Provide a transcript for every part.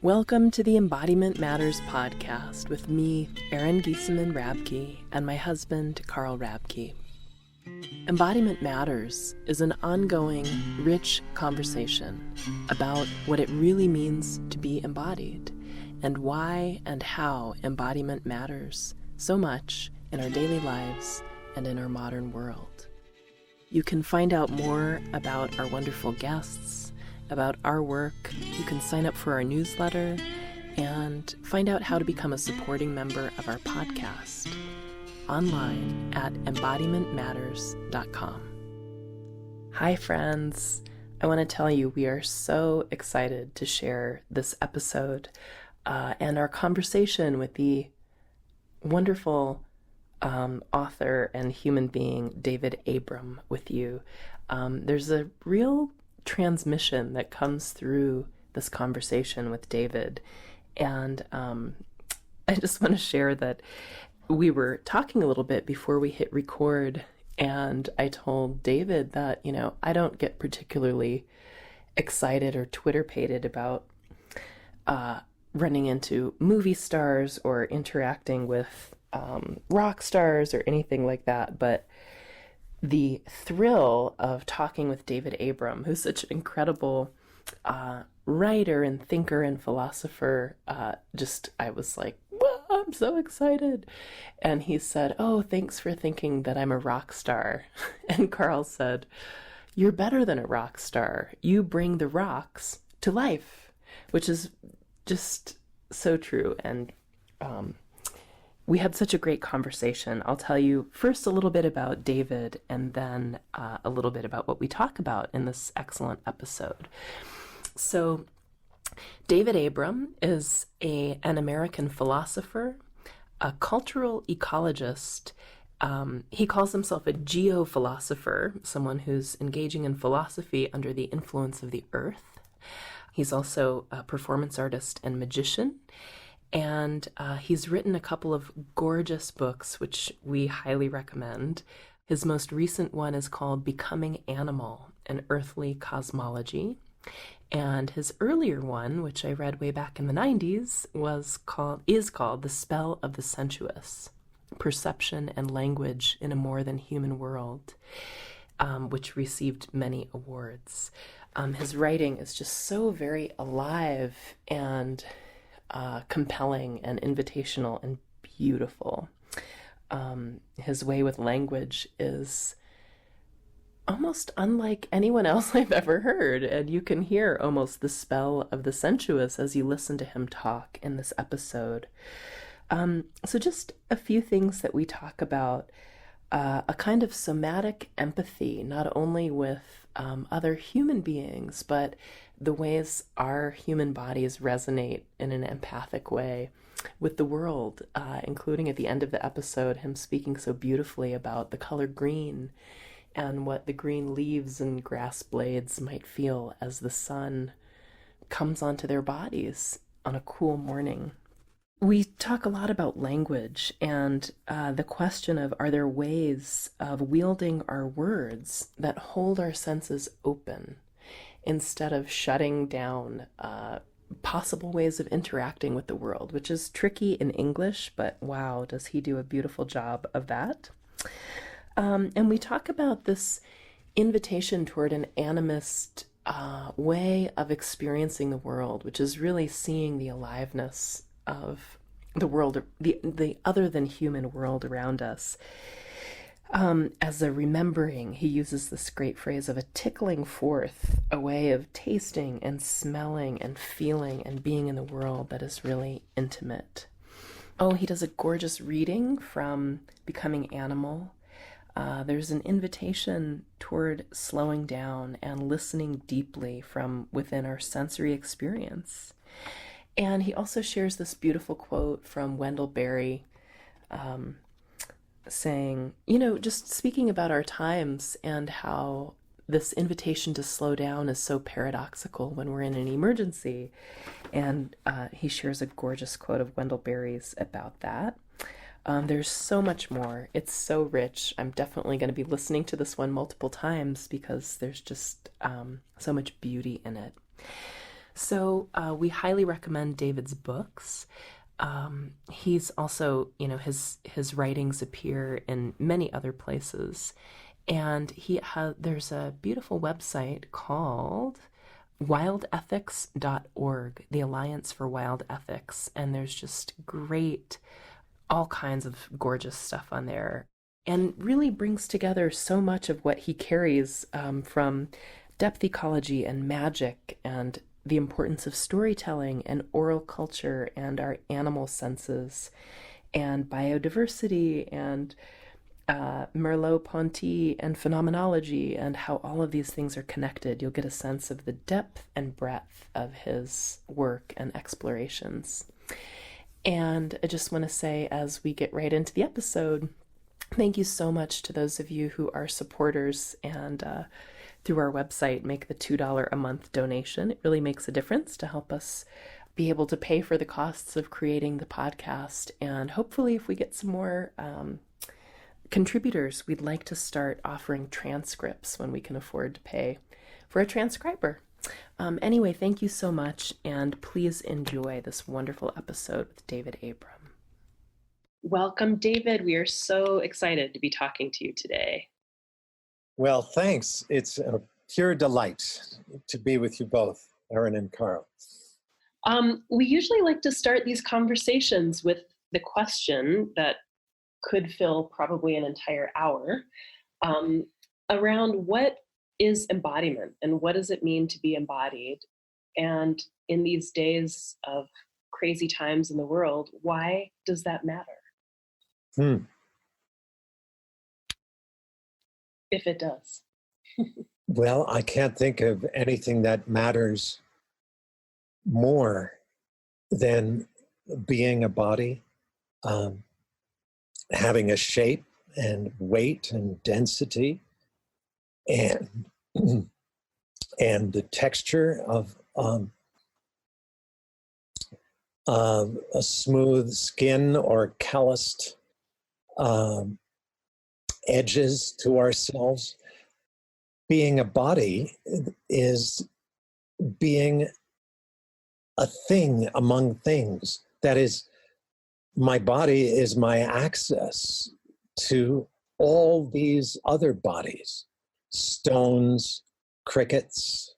Welcome to the Embodiment Matters podcast with me, Erin Giesemann Rabke, and my husband, Carl Rabke. Embodiment Matters is an ongoing, rich conversation about what it really means to be embodied and why and how embodiment matters so much in our daily lives and in our modern world. You can find out more about our wonderful guests, about our work. You can sign up for our newsletter and find out how to become a supporting member of our podcast online at embodimentmatters.com. Hi, friends. I want to tell you we are so excited to share this episode and our conversation with the wonderful author and human being David Abram with you. There's a real transmission that comes through this conversation with David, and I just want to share that we were talking a little bit before we hit record, and I told David that, I don't get particularly excited or Twitter-pated about running into movie stars or interacting with rock stars or anything like that, but the thrill of talking with David Abram, who's such an incredible writer and thinker and philosopher, I was like, well, I'm so excited. And he said, oh, thanks for thinking that I'm a rock star. And Carl said, you're better than a rock star. You bring the rocks to life, which is just so true. And we had such a great conversation. I'll tell you first a little bit about David and then a little bit about what we talk about in this excellent episode. So David Abram is an American philosopher, a cultural ecologist. He calls himself a geophilosopher, someone who's engaging in philosophy under the influence of the earth. He's also a performance artist and magician. And he's written a couple of gorgeous books, which we highly recommend. His most recent one is called Becoming Animal, An Earthly Cosmology. And his earlier one, which I read way back in the 90s, is called The Spell of the Sensuous, Perception and Language in a More Than Human World, which received many awards. His writing is just so very alive and compelling and invitational and beautiful. His way with language is almost unlike anyone else I've ever heard, and you can hear almost the spell of the sensuous as you listen to him talk in this episode. So just a few things that we talk about. A kind of somatic empathy, not only with other human beings, but the ways our human bodies resonate in an empathic way with the world, including at the end of the episode, him speaking so beautifully about the color green and what the green leaves and grass blades might feel as the sun comes onto their bodies on a cool morning. We talk a lot about language and the question of, are there ways of wielding our words that hold our senses open instead of shutting down possible ways of interacting with the world, which is tricky in English, but wow, does he do a beautiful job of that. And we talk about this invitation toward an animist way of experiencing the world, which is really seeing the aliveness of the world, the other than human world around us. As a remembering, he uses this great phrase of a tickling forth, a way of tasting and smelling and feeling and being in the world that is really intimate. Oh, he does a gorgeous reading from Becoming Animal. There's an invitation toward slowing down and listening deeply from within our sensory experience. And he also shares this beautiful quote from Wendell Berry, saying, just speaking about our times and how this invitation to slow down is so paradoxical when we're in an emergency. And he shares a gorgeous quote of Wendell Berry's about that. There's so much more. It's so rich. I'm definitely going to be listening to this one multiple times because there's just so much beauty in it. So we highly recommend David's books. He's also, his writings appear in many other places, and there's a beautiful website called wildethics.org, the Alliance for Wild Ethics, and there's just all kinds of gorgeous stuff on there, and really brings together so much of what he carries from depth ecology and magic and the importance of storytelling and oral culture and our animal senses and biodiversity and Merleau-Ponty and phenomenology and how all of these things are connected. You'll get a sense of the depth and breadth of his work and explorations. And I just want to say, as we get right into the episode, thank you so much to those of you who are supporters and through our website make the $2 a month donation. It really makes a difference to help us be able to pay for the costs of creating the podcast. And hopefully, if we get some more contributors, we'd like to start offering transcripts when we can afford to pay for a transcriber. Anyway, thank you so much, and please enjoy this wonderful episode with David Abram. Welcome, David. We are so excited to be talking to you today. Well, thanks. It's a pure delight to be with you both, Erin and Carl. We usually like to start these conversations with the question that could fill probably an entire hour around what is embodiment and what does it mean to be embodied? And in these days of crazy times in the world, why does that matter? If it does. Well, I can't think of anything that matters more than being a body, having a shape and weight and density, and the texture of a smooth skin or calloused edges to ourselves. Being a body is being a thing among things. That is, my body is my access to all these other bodies: stones, crickets,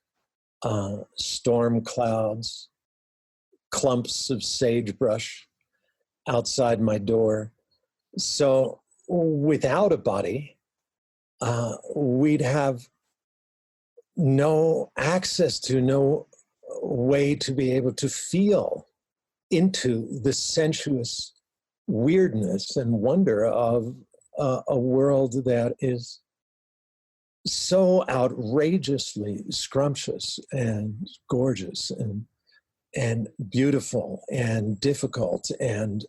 storm clouds, clumps of sagebrush outside my door. So without a body, we'd have no access to, no way to be able to feel into the sensuous weirdness and wonder of a world that is so outrageously scrumptious and gorgeous and beautiful and difficult and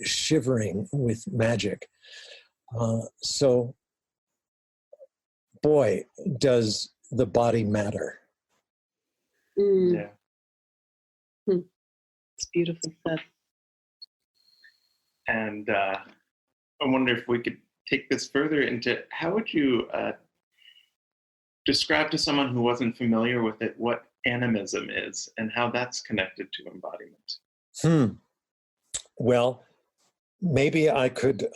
shivering with magic. So, boy, does the body matter. Yeah. It's beautiful stuff. And I wonder if we could take this further into how would you describe to someone who wasn't familiar with it what animism is and how that's connected to embodiment? Well, maybe I could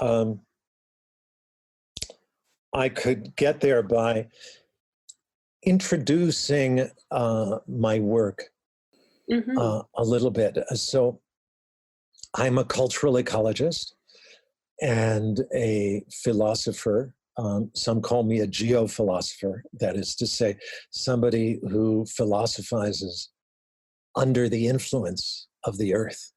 get there by introducing my work a little bit. So I'm a cultural ecologist and a philosopher. Some call me a geophilosopher, that is to say, somebody who philosophizes under the influence of the earth,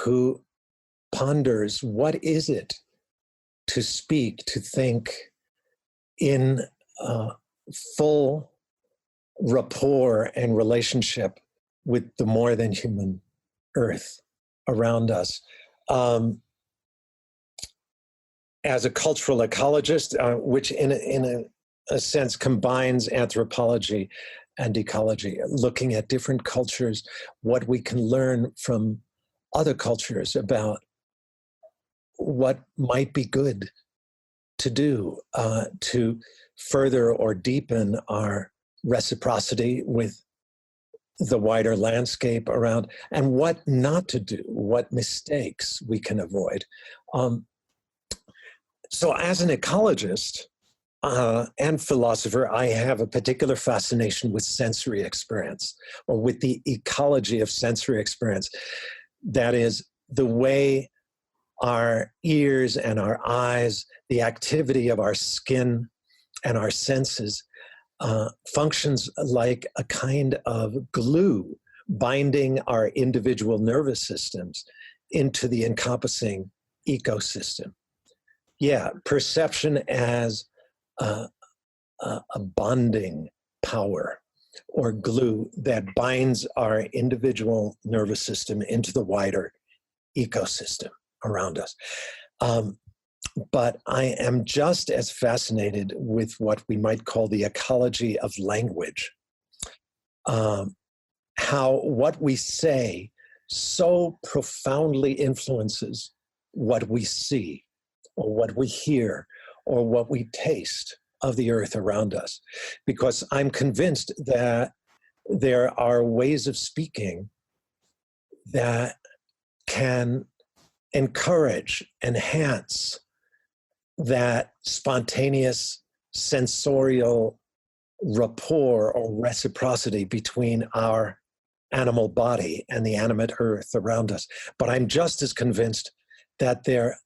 who ponders what is it to speak, to think in full rapport and relationship with the more than human earth around us. As a cultural ecologist, which in a sense combines anthropology and ecology, looking at different cultures, what we can learn from other cultures about what might be good to do to further or deepen our reciprocity with the wider landscape around, and what not to do, what mistakes we can avoid. So as an ecologist and philosopher, I have a particular fascination with sensory experience, or with the ecology of sensory experience. That is the way our ears and our eyes, the activity of our skin and our senses functions like a kind of glue binding our individual nervous systems into the encompassing ecosystem. Yeah, perception as a bonding power or glue that binds our individual nervous system into the wider ecosystem around us. But I am just as fascinated with what we might call the ecology of language. How what we say so profoundly influences what we see, or what we hear, or what we taste of the earth around us. Because I'm convinced that there are ways of speaking that can encourage, enhance that spontaneous sensorial rapport or reciprocity between our animal body and the animate earth around us. But I'm just as convinced that there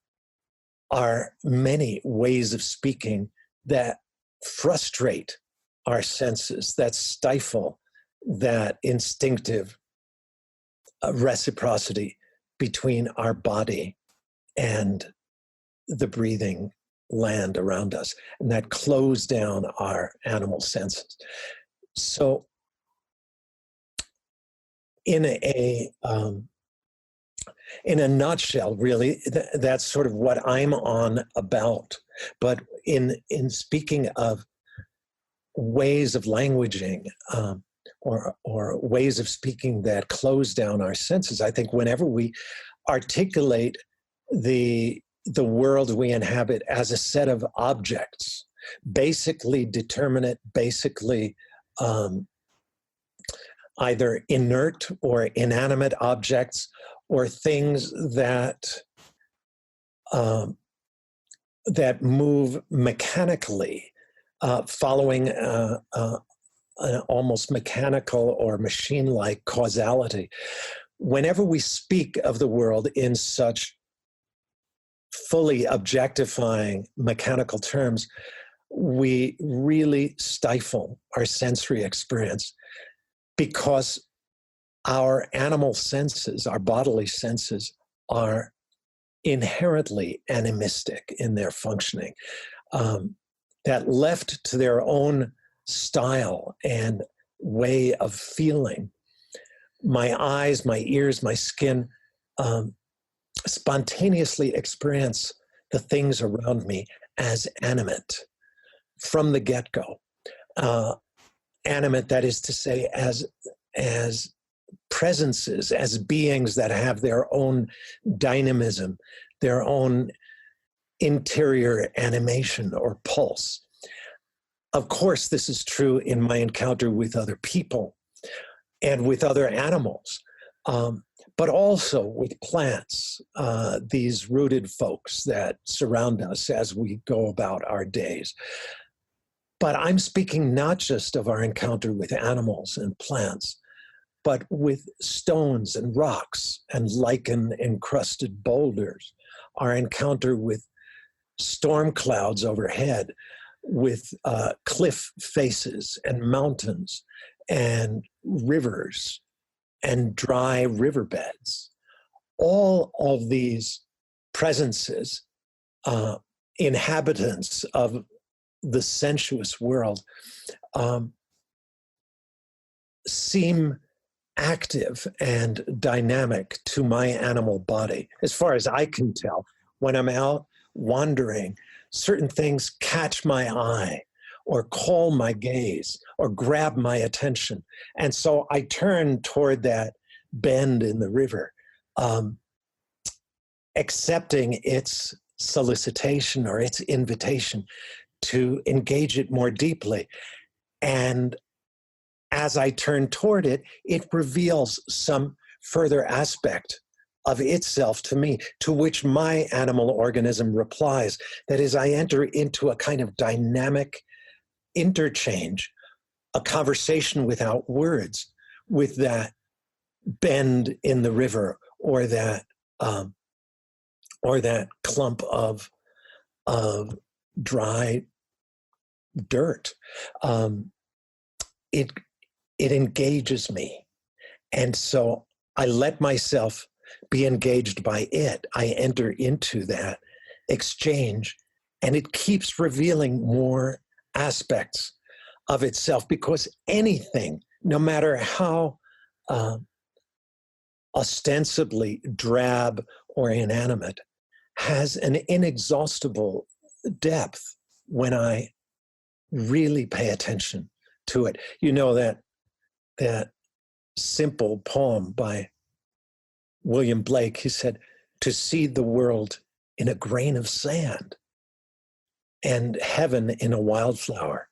are many ways of speaking that frustrate our senses, that stifle that instinctive reciprocity between our body and the breathing land around us, and that close down our animal senses. So in a nutshell, really, that's sort of what I'm on about. But in speaking of ways of languaging, or ways of speaking that close down our senses, I think whenever we articulate the world we inhabit as a set of objects, basically determinate, basically either inert or inanimate objects, or things that that move mechanically, following an almost mechanical or machine-like causality. Whenever we speak of the world in such fully objectifying mechanical terms, we really stifle our sensory experience, because our animal senses, our bodily senses, are inherently animistic in their functioning. That left to their own style and way of feeling, my eyes, my ears, my skin spontaneously experience the things around me as animate from the get-go. Animate, that is to say, as presences, as beings that have their own dynamism, their own interior animation or pulse. Of course, this is true in my encounter with other people and with other animals, but also with plants, these rooted folks that surround us as we go about our days. But I'm speaking not just of our encounter with animals and plants, but with stones and rocks and lichen-encrusted boulders, our encounter with storm clouds overhead, with cliff faces and mountains and rivers and dry riverbeds. All of these presences, inhabitants of the sensuous world, seem active and dynamic to my animal body. As far as I can tell, when I'm out wandering, certain things catch my eye or call my gaze or grab my attention. And so I turn toward that bend in the river, accepting its solicitation or its invitation to engage it more deeply. And as I turn toward it, it reveals some further aspect of itself to me, to which my animal organism replies. That is, I enter into a kind of dynamic interchange, a conversation without words with that bend in the river, or that clump of dry dirt. It engages me, and so I let myself be engaged by it. I enter into that exchange, and it keeps revealing more aspects of itself, because anything, no matter how ostensibly drab or inanimate, has an inexhaustible depth when I really pay attention to it. You know, that simple poem by William Blake, he said, to see the world in a grain of sand and heaven in a wildflower.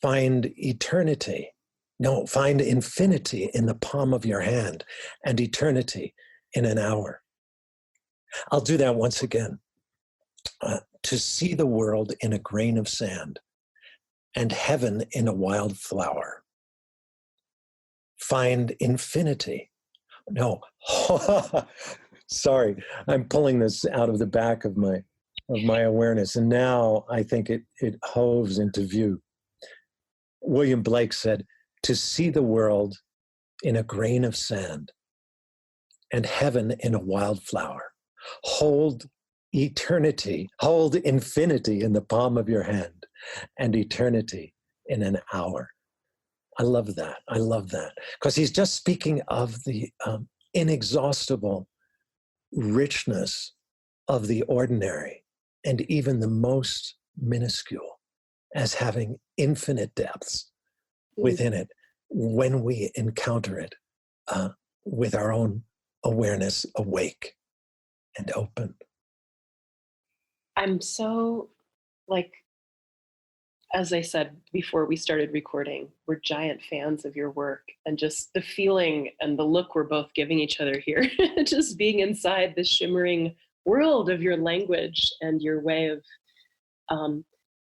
Find eternity. No, find infinity in the palm of your hand and eternity in an hour. I'll do that once again. To see the world in a grain of sand and heaven in a wildflower. Find infinity. No, sorry, I'm pulling this out of the back of my awareness, and now I think it hoves into view. William Blake said, to see the world in a grain of sand and heaven in a wildflower. Hold eternity, hold infinity in the palm of your hand and eternity in an hour. I love that. I love that. Because he's just speaking of the inexhaustible richness of the ordinary and even the most minuscule as having infinite depths within it when we encounter it with our own awareness awake and open. I'm so, like, as I said before we started recording, we're giant fans of your work, and just the feeling and the look we're both giving each other here, just being inside the shimmering world of your language and your way of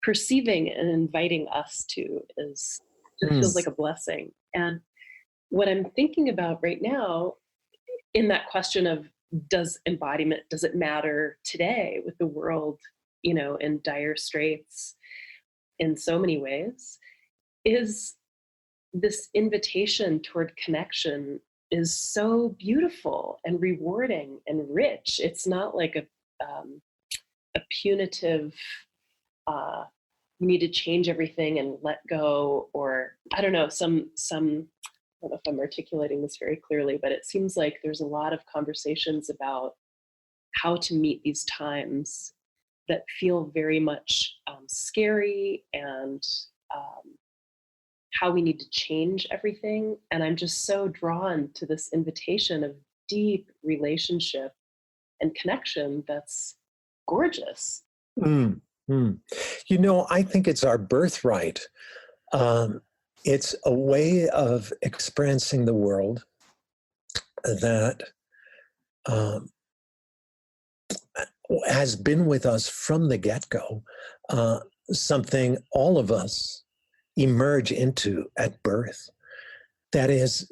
perceiving and inviting us to is just feels like a blessing. And what I'm thinking about right now in that question of does it matter today with the world, in dire straits in so many ways, is this invitation toward connection is so beautiful and rewarding and rich. It's not like a punitive, you need to change everything and let go, or I don't know, I don't know if I'm articulating this very clearly, but it seems like there's a lot of conversations about how to meet these times that feel very much scary, and how we need to change everything. And I'm just so drawn to this invitation of deep relationship and connection that's gorgeous. I think it's our birthright. It's a way of experiencing the world that has been with us from the get-go, something all of us emerge into at birth. That is,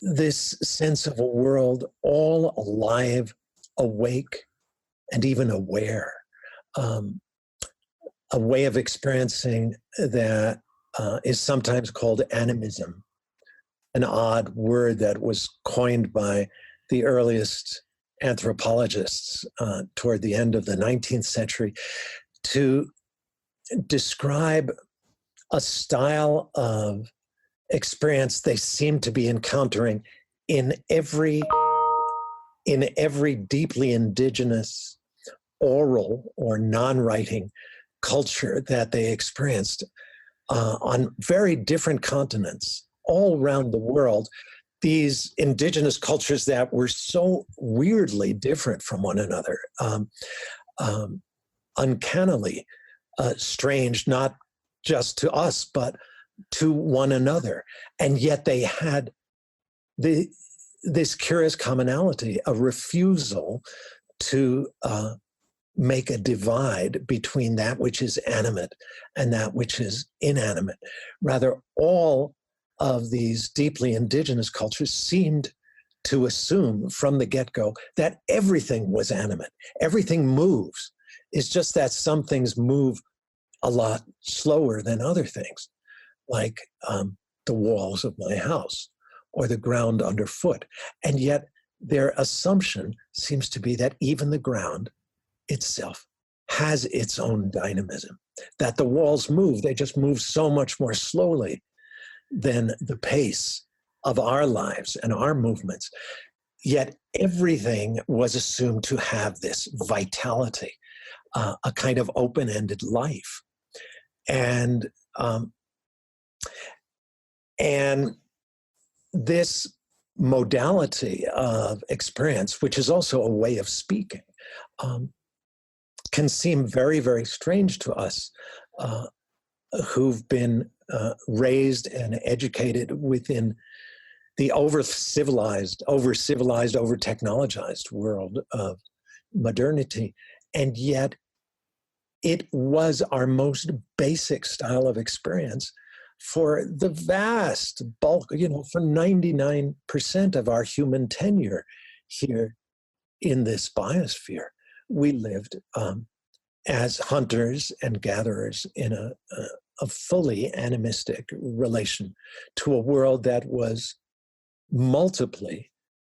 this sense of a world all alive, awake, and even aware. A way of experiencing that is sometimes called animism, an odd word that was coined by the earliest anthropologists toward the end of the 19th century to describe a style of experience they seem to be encountering in every deeply indigenous oral or non-writing culture that they experienced on very different continents all around the world. these indigenous cultures that were so weirdly different from one another, uncannily strange, not just to us, but to one another. And yet they had this curious commonality, a refusal to make a divide between that which is animate and that which is inanimate. Rather, all of these deeply indigenous cultures seemed to assume from the get-go that everything was animate, everything moves. It's just that some things move a lot slower than other things, like the walls of my house or the ground underfoot. And yet their assumption seems to be that even the ground itself has its own dynamism, that the walls move, they just move so much more slowly than the pace of our lives and our movements. Yet everything was assumed to have this vitality, a kind of open-ended life. And this modality of experience, which is also a way of speaking, can seem very, very strange to us who've been raised and educated within the over-civilized, over-technologized world of modernity. And yet it was our most basic style of experience for the vast bulk, for 99% of our human tenure here in this biosphere. We lived as hunters and gatherers in a fully animistic relation to a world that was multiply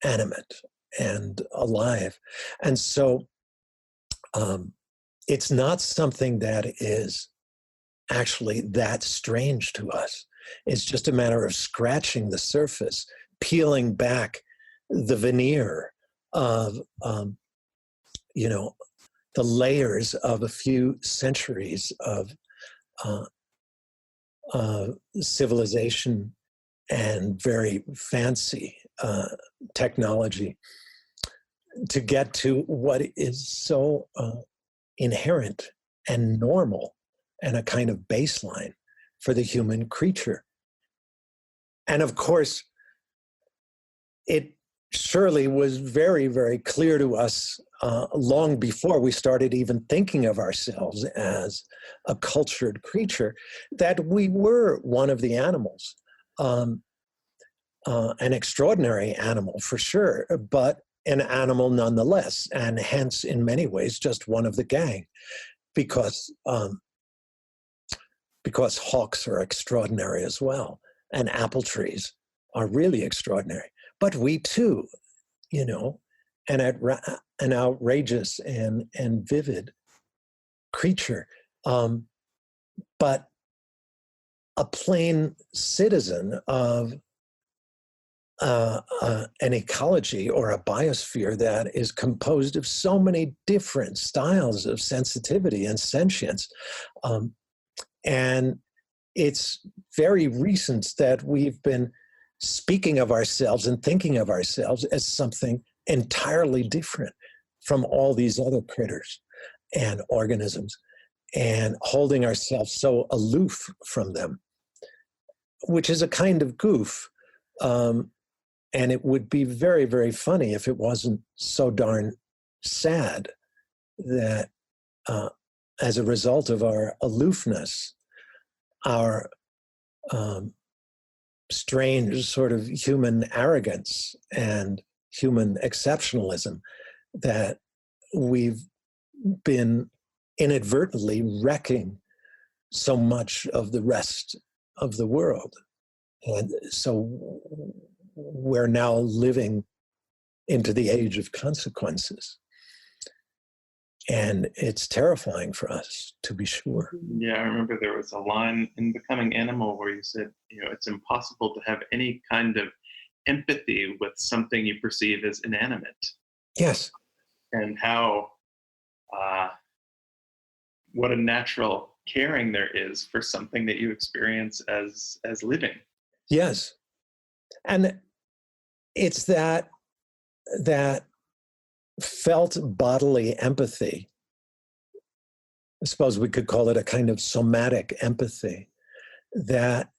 animate and alive. And so it's not something that is actually that strange to us. It's just a matter of scratching the surface, peeling back the veneer of, the layers of a few centuries of civilization and very fancy technology to get to what is so inherent and normal and a kind of baseline for the human creature. And of course, it surely was very, very clear to us long before we started even thinking of ourselves as a cultured creature that we were one of the animals, an extraordinary animal for sure, but an animal nonetheless, and hence in many ways just one of the gang, because hawks are extraordinary as well, and apple trees are really extraordinary. But we too, an outrageous and vivid creature, but a plain citizen of an ecology or a biosphere that is composed of so many different styles of sensitivity and sentience. And it's very recent that we've been speaking of ourselves and thinking of ourselves as something entirely different from all these other critters and organisms, and holding ourselves so aloof from them, which is a kind of goof. And it would be very, very funny if it wasn't so darn sad that as a result of our aloofness, our strange sort of human arrogance and human exceptionalism, that we've been inadvertently wrecking so much of the rest of the world. And so we're now living into the age of consequences. And it's terrifying for us, to be sure. Yeah, I remember there was a line in Becoming Animal where you said, it's impossible to have any kind of empathy with something you perceive as inanimate. Yes. And how, what a natural caring there is for something that you experience as living. Yes. And it's that felt bodily empathy. I suppose we could call it a kind of somatic empathy that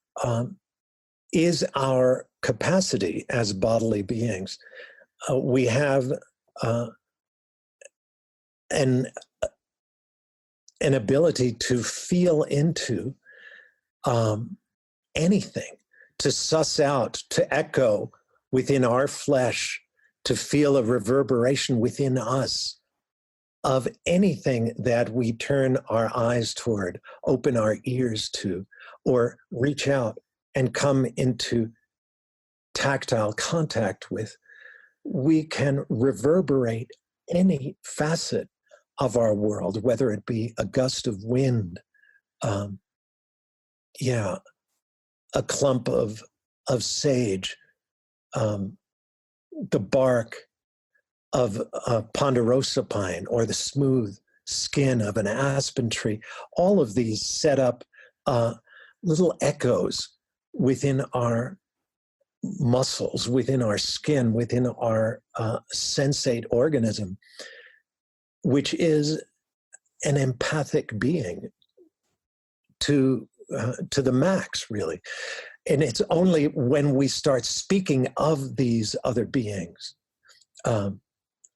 is our capacity as bodily beings. We have an ability to feel into anything, to suss out, to echo within our flesh, to feel a reverberation within us of anything that we turn our eyes toward, open our ears to, or reach out and come into tactile contact with. We can reverberate any facet of our world, whether it be a gust of wind, a clump of sage, the bark of a ponderosa pine, or the smooth skin of an aspen tree. All of these set up little echoes within our muscles, within our skin, within our sensate organism, which is an empathic being to the max, really. And it's only when we start speaking of these other beings,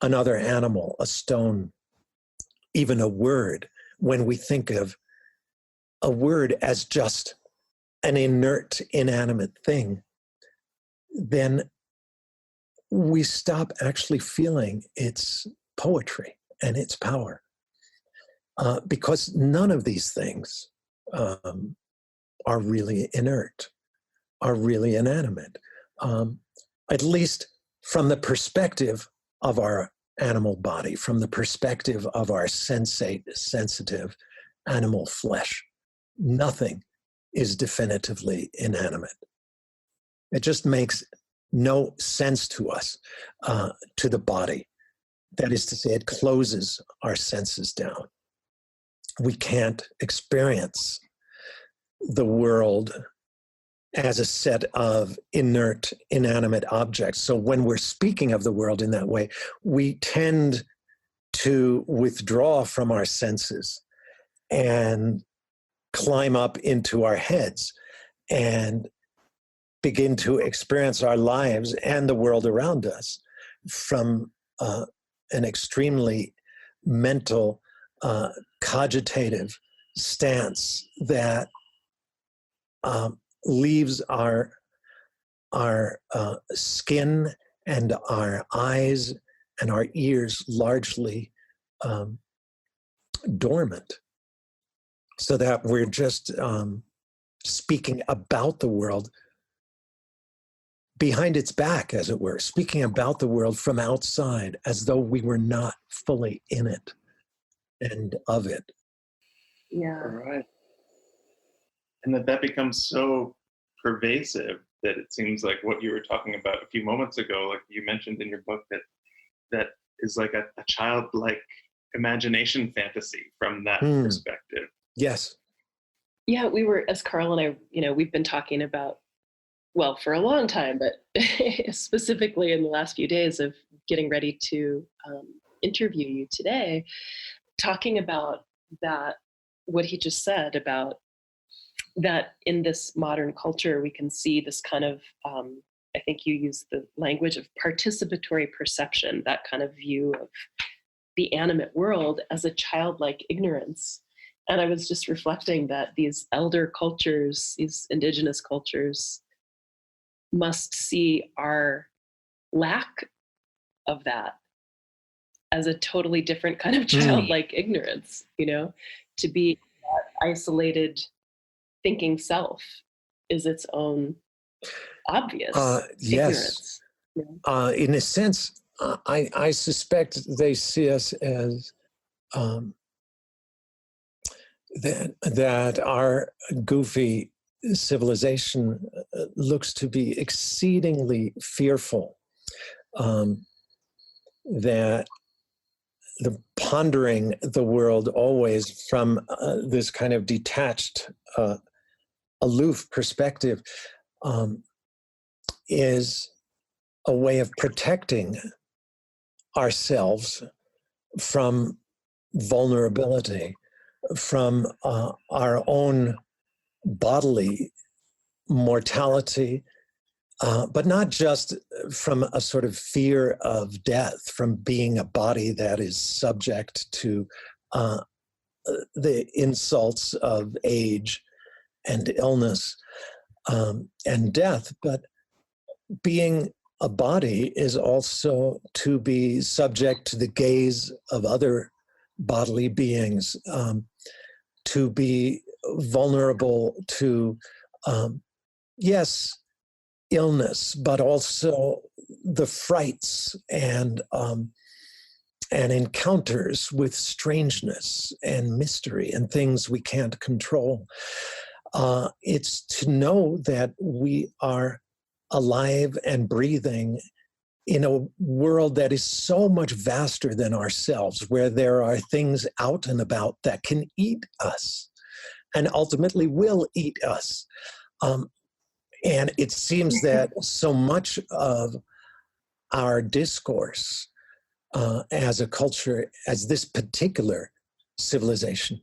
another animal, a stone, even a word, when we think of a word as just an inert, inanimate thing, then we stop actually feeling its poetry and its power. Because none of these things are really inert, are really inanimate, at least from the perspective of our animal body, from the perspective of our sensate, sensitive animal flesh. Nothing is definitively inanimate. It just makes no sense to us, to the body. That is to say, it closes our senses down. We can't experience the world as a set of inert, inanimate objects. So when we're speaking of the world in that way, we tend to withdraw from our senses and climb up into our heads and begin to experience our lives and the world around us from an extremely mental, cogitative stance that leaves our skin and our eyes and our ears largely dormant, so that we're just speaking about the world behind its back, as it were, speaking about the world from outside, as though we were not fully in it and of it. Yeah. Right. And that becomes so pervasive that it seems like what you were talking about a few moments ago, like you mentioned in your book, that is like a childlike imagination fantasy from that perspective. Yes. Yeah, we were, as Carl and I, we've been talking about, well, for a long time, but specifically in the last few days of getting ready to interview you today, talking about that, what he just said about that in this modern culture, we can see this kind of, I think you use the language of participatory perception, that kind of view of the animate world as a childlike ignorance. And I was just reflecting that these elder cultures, these indigenous cultures, must see our lack of that as a totally different kind of childlike ignorance, to be that isolated thinking self is its own obvious ignorance. Yes. In a sense, I suspect they see us as that our goofy civilization looks to be exceedingly fearful, that the pondering the world always from this kind of detached, aloof perspective is a way of protecting ourselves from vulnerability, from our own bodily mortality, but not just from a sort of fear of death, from being a body that is subject to the insults of age and illness and death, but being a body is also to be subject to the gaze of other bodily beings, to be vulnerable to, yes, illness, but also the frights and encounters with strangeness and mystery and things we can't control. It's to know that we are alive and breathing in a world that is so much vaster than ourselves, where there are things out and about that can eat us and ultimately will eat us. And it seems that so much of our discourse as a culture, as this particular civilization,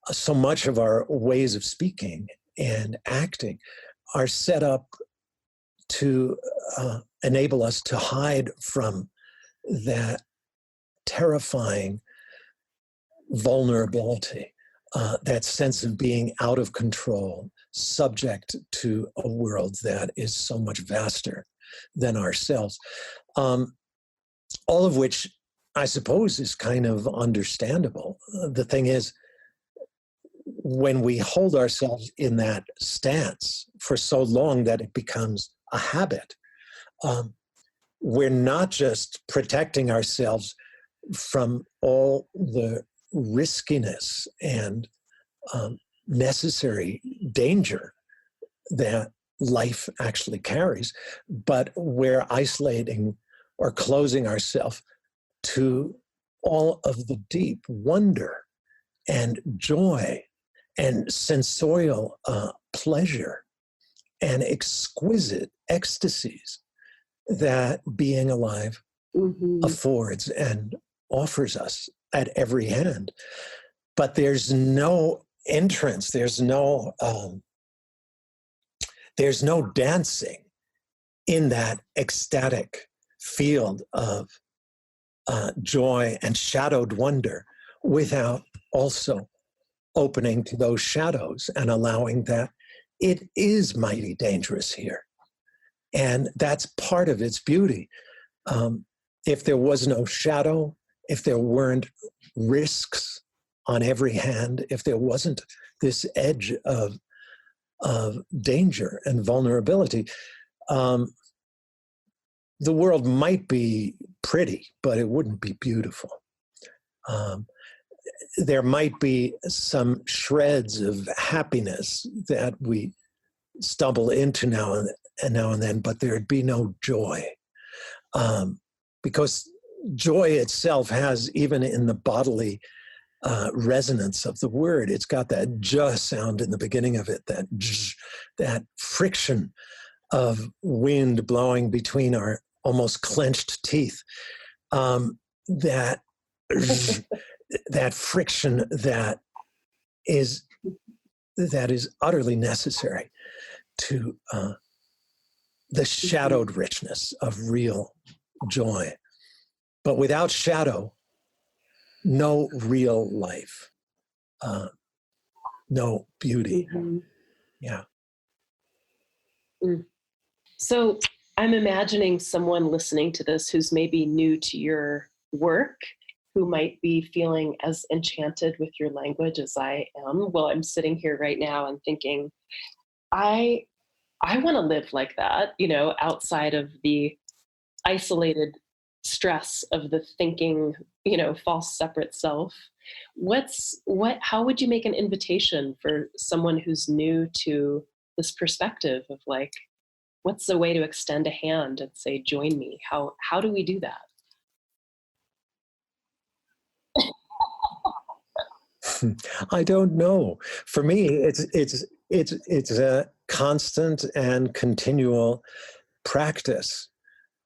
so much of our ways of speaking and acting are set up to enable us to hide from that terrifying vulnerability, that sense of being out of control, subject to a world that is so much vaster than ourselves. All of which, I suppose, is kind of understandable. The thing is, when we hold ourselves in that stance for so long that it becomes a habit, we're not just protecting ourselves from all the riskiness and necessary danger that life actually carries, but we're isolating or closing ourselves to all of the deep wonder and joy and sensorial pleasure and exquisite ecstasies that being alive affords and offers us at every hand. But there's no entrance, there's no dancing in that ecstatic field of joy and shadowed wonder without also opening to those shadows and allowing that it is mighty dangerous here. And that's part of its beauty. If there was no shadow, if there weren't risks on every hand, if there wasn't this edge of danger and vulnerability, the world might be pretty, but it wouldn't be beautiful. There might be some shreds of happiness that we stumble into now and then, but there'd be no joy. Because joy itself has, even in the bodily resonance of the word, it's got that j sound in the beginning of it, that friction of wind blowing between our almost clenched teeth, that friction that is utterly necessary to the shadowed richness of real joy. But without shadow, no real life, no beauty. Yeah. So I'm imagining someone listening to this who's maybe new to your work, who might be feeling as enchanted with your language as I am. Well, I'm sitting here right now and thinking, I want to live like that, outside of the isolated stress of the thinking, false separate self. How would you make an invitation for someone who's new to this perspective of like, what's the way to extend a hand and say, join me? How do we do that? I don't know. For me, it's a constant and continual practice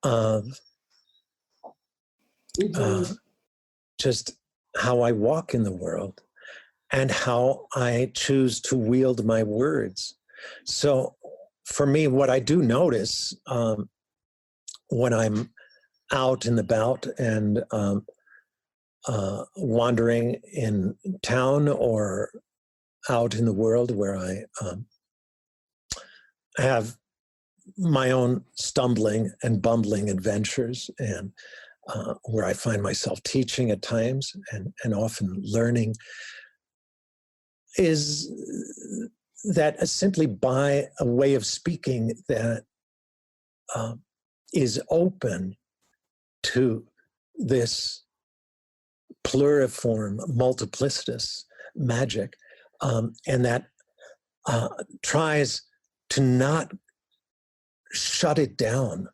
of just how I walk in the world and how I choose to wield my words. So for me, what I do notice when I'm out and about and wandering in town or out in the world where I have my own stumbling and bumbling adventures, and where I find myself teaching at times and often learning, is that simply by a way of speaking that is open to this pluriform, multiplicitous magic, and that tries to not shut it down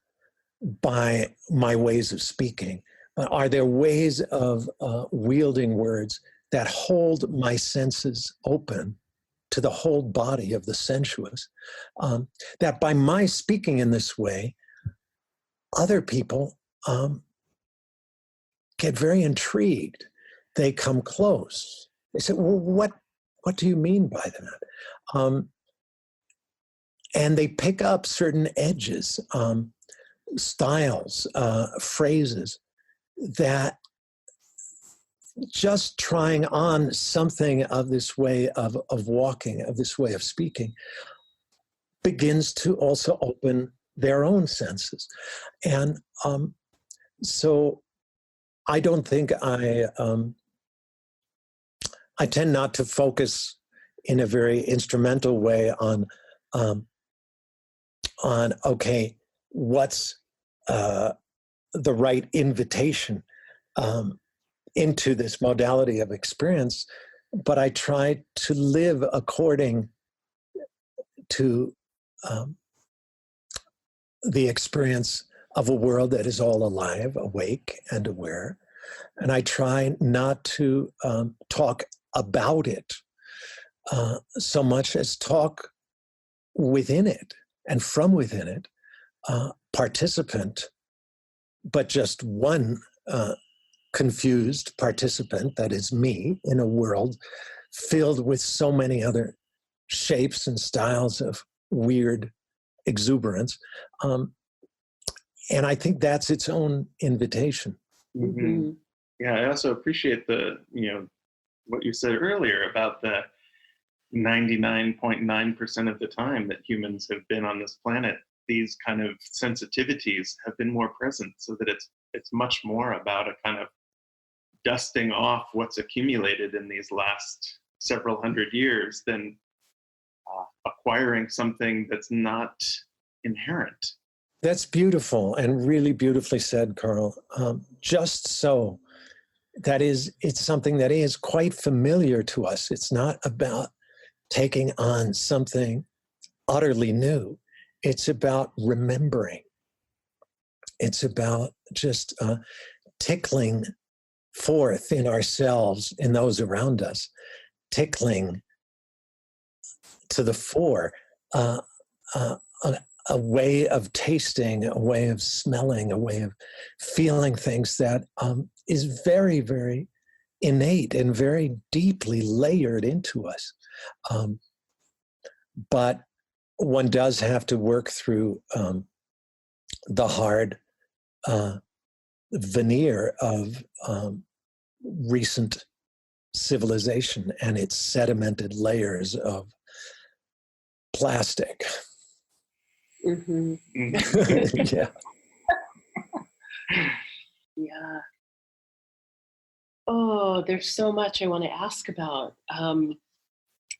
by my ways of speaking. Are there ways of wielding words that hold my senses open to the whole body of the sensuous? That by my speaking in this way, other people get very intrigued. They come close. They say, well, what do you mean by that? And they pick up certain edges, styles, phrases that just trying on something of this way of walking, of this way of speaking, begins to also open their own senses. And so I don't think I tend not to focus in a very instrumental way on okay, what's the right invitation into this modality of experience, but I try to live according to the experience of a world that is all alive, awake, and aware. And I try not to talk about it so much as talk within it and from within it, participant, but just one confused participant, that is me, in a world filled with so many other shapes and styles of weird exuberance. And I think that's its own invitation. Mm-hmm. Yeah, I also appreciate what you said earlier about the 99.9% of the time that humans have been on this planet, these kind of sensitivities have been more present, so that it's much more about a kind of dusting off what's accumulated in these last several hundred years than acquiring something that's not inherent. That's beautiful and really beautifully said, Carl. Just so. That is, it's something that is quite familiar to us. It's not about taking on something utterly new. It's about remembering. It's about just tickling forth in ourselves, in those around us, tickling to the fore, a way of tasting, a way of smelling, a way of feeling things that is very, very innate and very deeply layered into us. But one does have to work through the hard veneer of recent civilization and its sedimented layers of plastic. Mm-hmm. Yeah. Yeah. Oh, there's so much I want to ask about.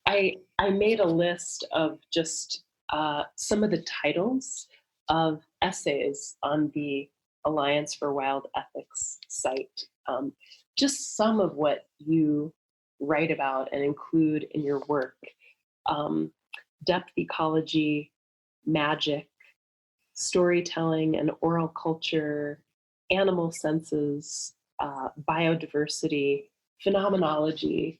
I made a list of just some of the titles of essays on the Alliance for Wild Ethics site. Just some of what you write about and include in your work. Depth ecology, magic, storytelling and oral culture, animal senses, biodiversity, phenomenology.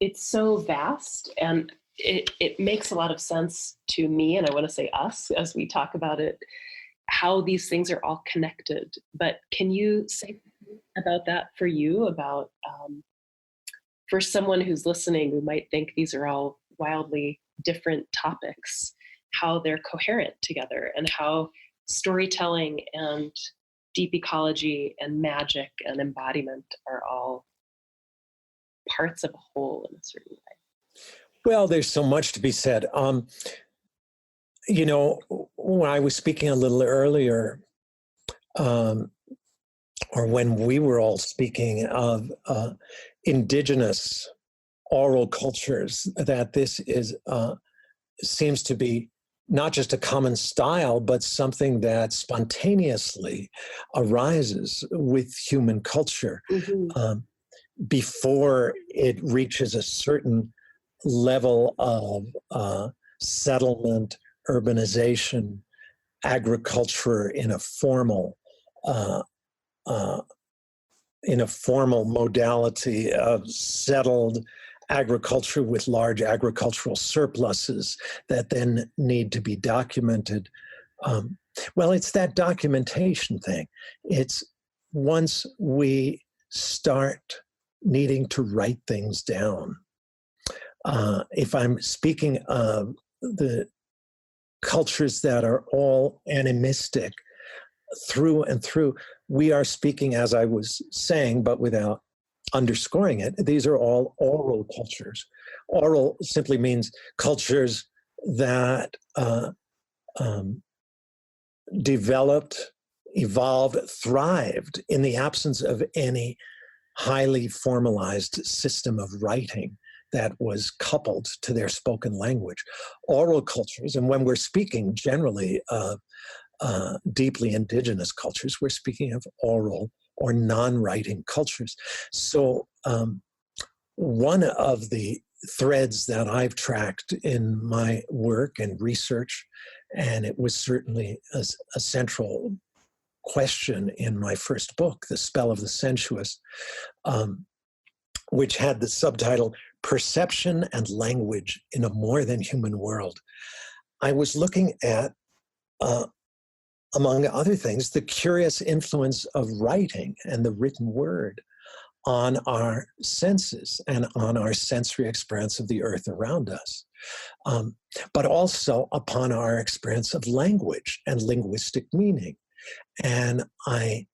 It's so vast, and it makes a lot of sense to me, and I want to say us as we talk about it how these things are all connected. But can you say about that for you, about for someone who's listening who might think these are all wildly different topics, how they're coherent together, and how storytelling and deep ecology and magic and embodiment are all parts of a whole in a certain way? Well, there's so much to be said. When I was speaking a little earlier, or when we were all speaking of indigenous oral cultures, that this is seems to be not just a common style, but something that spontaneously arises with human culture before it reaches a certain level of settlement, urbanization, agriculture uh, uh, in a formal modality of settled agriculture with large agricultural surpluses that then need to be documented. Well, it's that documentation thing. It's once we start needing to write things down. If I'm speaking of the cultures that are all animistic through and through, we are speaking, as I was saying, but without underscoring it, these are all oral cultures. Oral simply means cultures that developed, evolved, thrived in the absence of any highly formalized system of writing that was coupled to their spoken language. Oral cultures, and when we're speaking generally of deeply indigenous cultures, we're speaking of oral or non-writing cultures. So one of the threads that I've tracked in my work and research, and it was certainly a central question in my first book, The Spell of the Sensuous, which had the subtitle, Perception and Language in a More Than Human World. I was looking at, among other things, the curious influence of writing and the written word on our senses and on our sensory experience of the earth around us, but also upon our experience of language and linguistic meaning. And I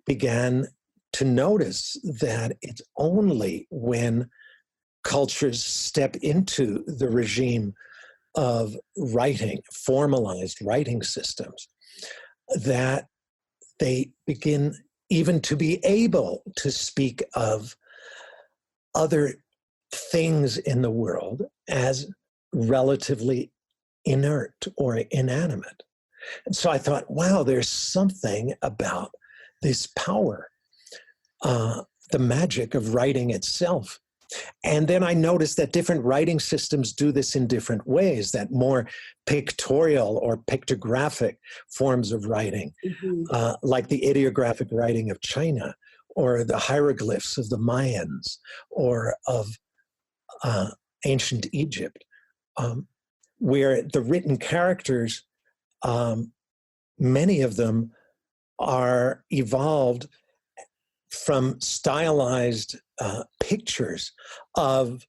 began to notice that it's only when cultures step into the regime of writing, formalized writing systems, that they begin even to be able to speak of other things in the world as relatively inert or inanimate. And so I thought, wow, there's something about this power, the magic of writing itself. And then I noticed that different writing systems do this in different ways, that more pictorial or pictographic forms of writing, like the ideographic writing of China, or the hieroglyphs of the Mayans, or of ancient Egypt, where the written characters, many of them are evolved from stylized pictures of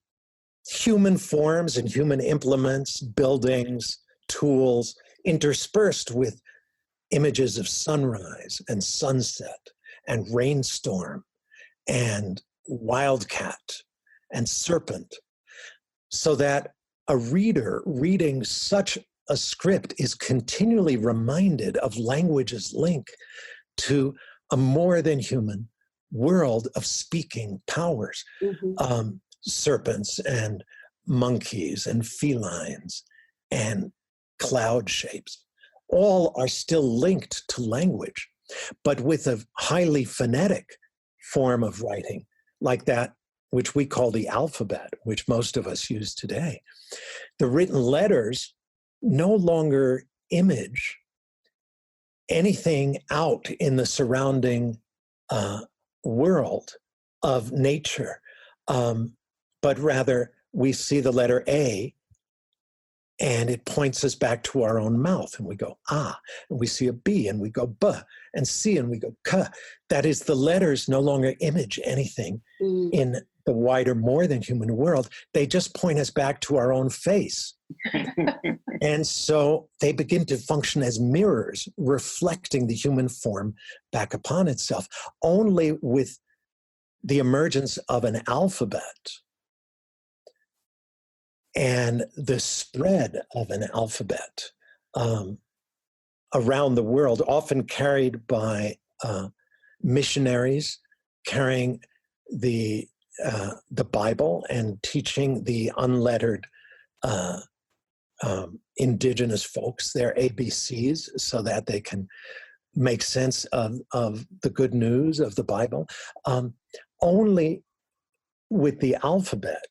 human forms and human implements, buildings, tools, interspersed with images of sunrise and sunset and rainstorm and wildcat and serpent, so that a reader reading such a script is continually reminded of language's link to a more than human world of speaking powers. Serpents and monkeys and felines and cloud shapes all are still linked to language, but with a highly phonetic form of writing, like that which we call the alphabet, which most of us use today. The written letters no longer image anything out in the surrounding world of nature, but rather we see the letter A and it points us back to our own mouth, and we go, ah, and we see a B, and we go, buh, and C, and we go, ka. That is, the letters no longer image anything in the wider, more than human world. They just point us back to our own face. And so they begin to function as mirrors, reflecting the human form back upon itself. Only with the emergence of an alphabet and the spread of an alphabet around the world, often carried by missionaries carrying the Bible and teaching the unlettered indigenous folks their ABCs so that they can make sense of the good news of the Bible. Only with the alphabet,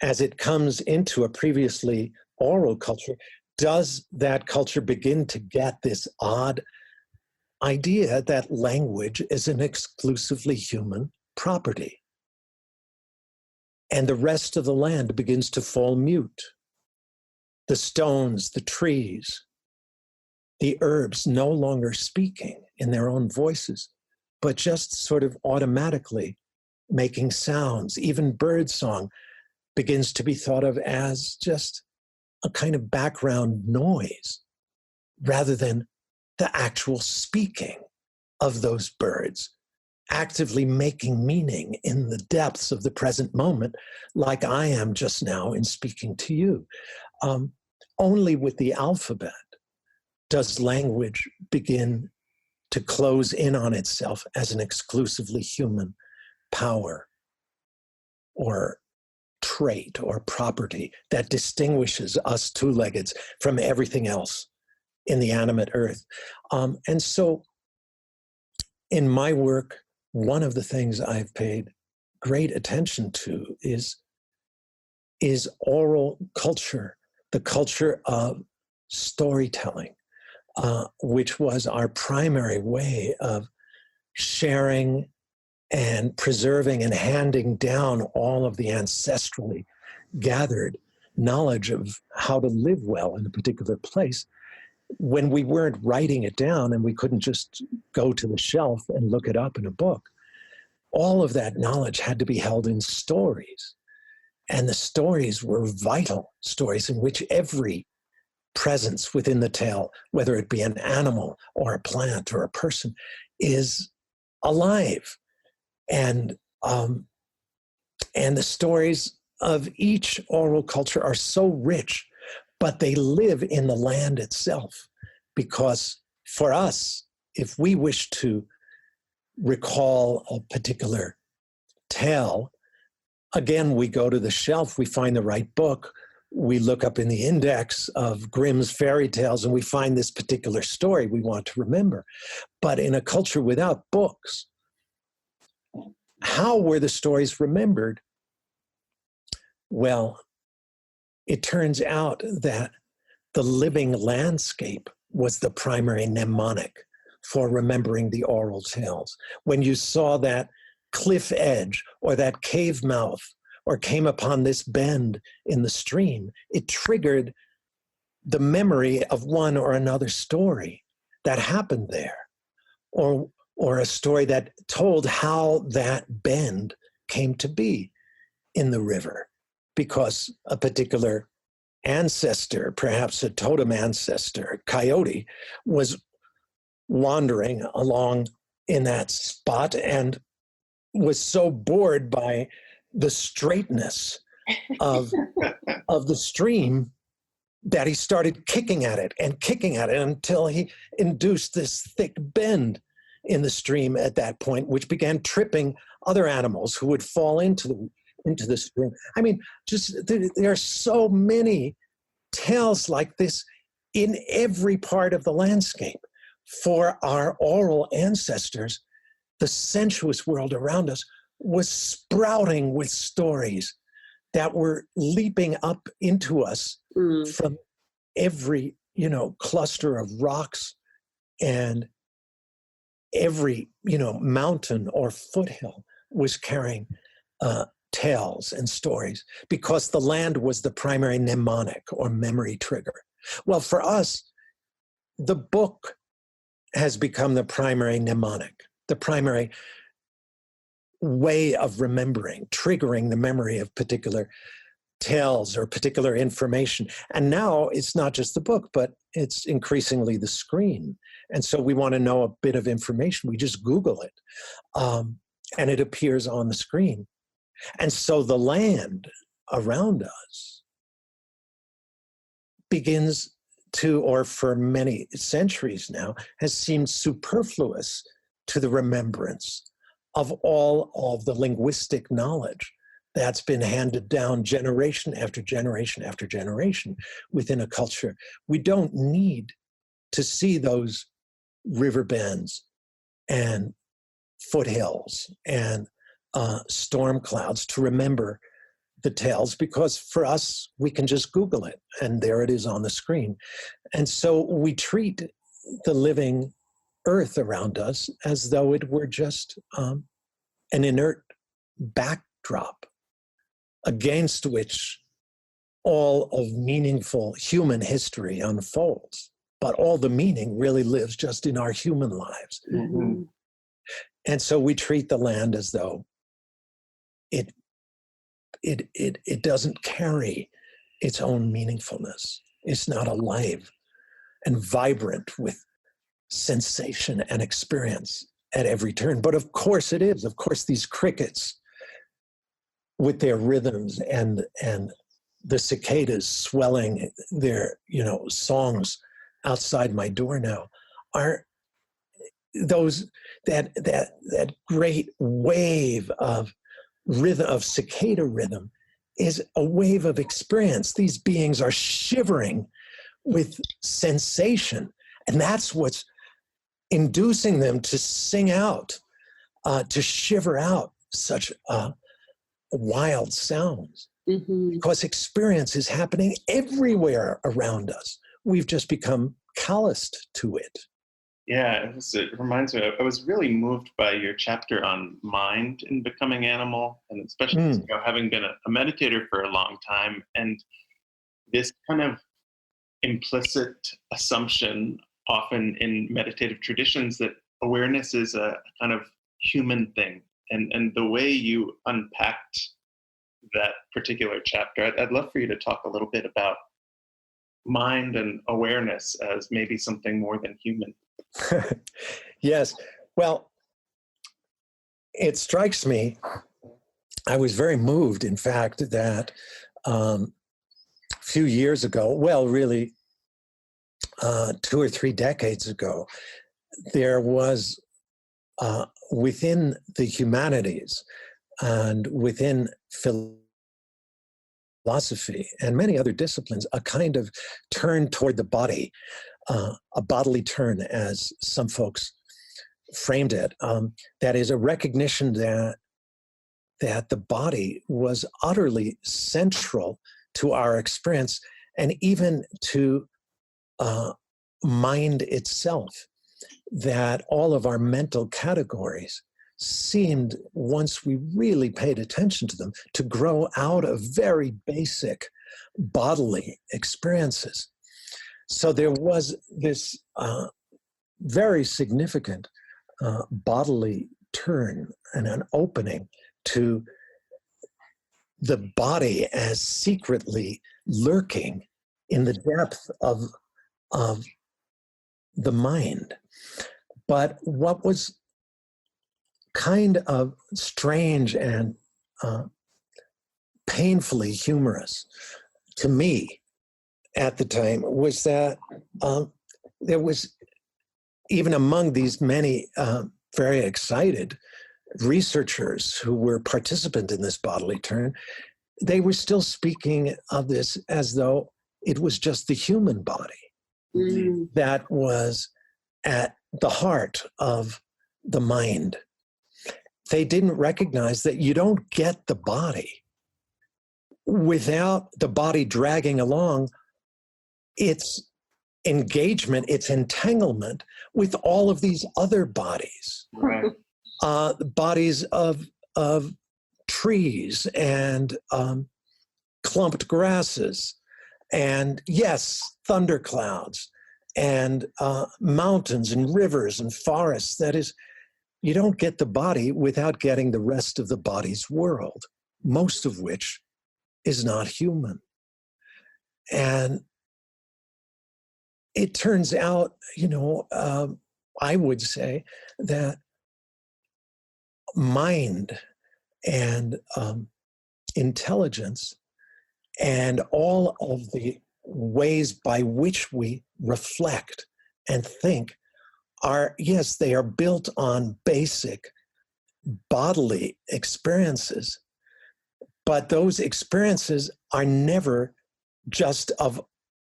as it comes into a previously oral culture, does that culture begin to get this odd idea that language is an exclusively human property. And the rest of the land begins to fall mute. The stones, the trees, the herbs no longer speaking in their own voices, but just sort of automatically making sounds. Even bird song begins to be thought of as just a kind of background noise rather than the actual speaking of those birds, actively making meaning in the depths of the present moment, like I am just now in speaking to you. Only with the alphabet does language begin to close in on itself as an exclusively human power or trait or property that distinguishes us two-leggeds from everything else in the animate earth. And so in my work, one of the things I've paid great attention to is oral culture, the culture of storytelling, which was our primary way of sharing and preserving and handing down all of the ancestrally gathered knowledge of how to live well in a particular place. When we weren't writing it down and we couldn't just go to the shelf and look it up in a book, all of that knowledge had to be held in stories. And the stories were vital stories in which every presence within the tale, whether it be an animal or a plant or a person, is alive. And the stories of each oral culture are so rich, but they live in the land itself. Because for us, if we wish to recall a particular tale, again, we go to the shelf, we find the right book, we look up in the index of Grimm's fairy tales, and we find this particular story we want to remember. But in a culture without books, how were the stories remembered? Well, it turns out that the living landscape was the primary mnemonic for remembering the oral tales. When you saw that cliff edge or that cave mouth or came upon this bend in the stream, it triggered the memory of one or another story that happened there, or a story that told how that bend came to be in the river, because a particular ancestor, perhaps a totem ancestor, coyote, was wandering along in that spot and was so bored by the straightness of the stream that he started kicking at it until he induced this thick bend in the stream at that point, which began tripping other animals who would fall into the stream. I mean, just there are so many tales like this in every part of the landscape. For our oral ancestors, the sensuous world around us was sprouting with stories that were leaping up into us from every, cluster of rocks and every, mountain or foothill was carrying tales and stories because the land was the primary mnemonic or memory trigger. Well, for us, the book has become the primary mnemonic, the primary way of remembering, triggering the memory of particular tales or particular information. And now it's not just the book, but it's increasingly the screen. And so we want to know a bit of information. We just Google it, and it appears on the screen. And so the land around us begins to, or for many centuries now, has seemed superfluous to the remembrance of all of the linguistic knowledge that's been handed down generation after generation after generation within a culture. We don't need to see those river bends and foothills and storm clouds to remember the tales, because for us, we can just Google it and there it is on the screen. And so we treat the living earth around us as though it were just an inert backdrop against which all of meaningful human history unfolds. But all the meaning really lives just in our human lives. Mm-hmm. And so we treat the land as though it doesn't carry its own meaningfulness. It's not alive and vibrant with sensation and experience at every turn. But of course it is. Of course, these crickets with their rhythms and the cicadas swelling their songs outside my door now are those that great wave of rhythm, of cicada rhythm, is a wave of experience. These beings are shivering with sensation, and that's what's inducing them to sing out, to shiver out such wild sounds. Mm-hmm. Because experience is happening everywhere around us. We've just become calloused to it. Yeah, it reminds me, I was really moved by your chapter on mind in Becoming Animal, and especially having been a meditator for a long time, and this kind of implicit assumption often in meditative traditions that awareness is a kind of human thing. And the way you unpacked that particular chapter, I'd love for you to talk a little bit about mind and awareness as maybe something more than human. Yes. Well, it strikes me, I was very moved, in fact, that a few years ago, well, really 2 or 3 decades ago, there was within the humanities and within philosophy and many other disciplines, a kind of turn toward the body, a bodily turn, as some folks framed it. That is a recognition that the body was utterly central to our experience and even to mind itself, that all of our mental categories seemed, once we really paid attention to them, to grow out of very basic bodily experiences. So there was this very significant bodily turn and an opening to the body as secretly lurking in the depth of the mind. But what was kind of strange and painfully humorous to me at the time was that there was, even among these many very excited researchers who were participant in this bodily turn, they were still speaking of this as though it was just the human body that was at the heart of the mind. They didn't recognize that you don't get the body without the body dragging along its engagement, its entanglement with all of these other bodies. Right. Bodies of trees and clumped grasses, and yes, thunderclouds, and mountains and rivers and forests. That is, you don't get the body without getting the rest of the body's world, most of which is not human. And it turns out, I would say that mind and intelligence and all of the ways by which we reflect and think are, yes, they are built on basic bodily experiences, but those experiences are never just of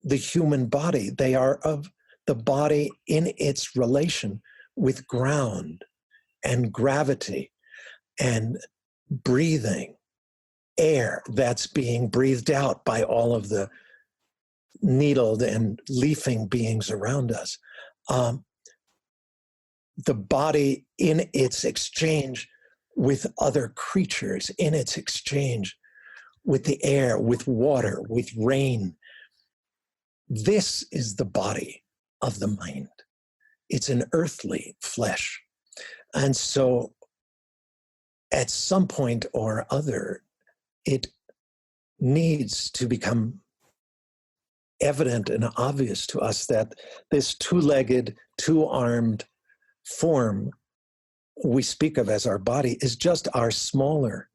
the human body. They are of the body in its relation with ground and gravity and breathing, air that's being breathed out by all of the needled and leafing beings around us. The body in its exchange with other creatures, in its exchange with the air, with water, with rain. This is the body of the mind. It's an earthly flesh. And so at some point or other, it needs to become evident and obvious to us that this two-legged, two-armed form we speak of as our body is just our smaller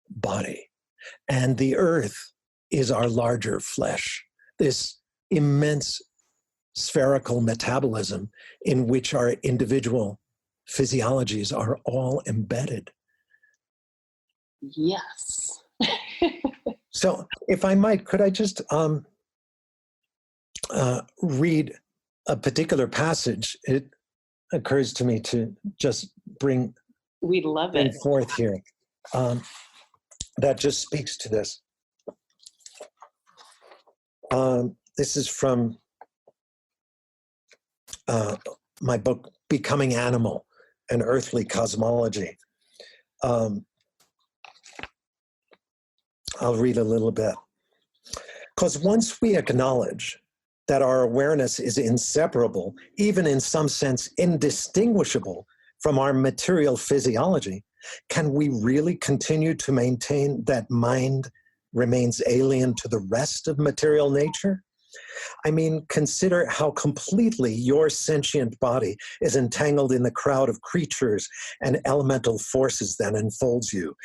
body. And the earth is our larger flesh, this immense spherical metabolism in which our individual physiologies are all embedded. Yes. So if I might, could I just read a particular passage? It occurs to me to just bring forth here. That just speaks to this. This is from my book, Becoming Animal, An Earthly Cosmology. I'll read a little bit. Because once we acknowledge that our awareness is inseparable, even in some sense indistinguishable from our material physiology, can we really continue to maintain that mind remains alien to the rest of material nature? I mean, consider how completely your sentient body is entangled in the crowd of creatures and elemental forces that enfolds you.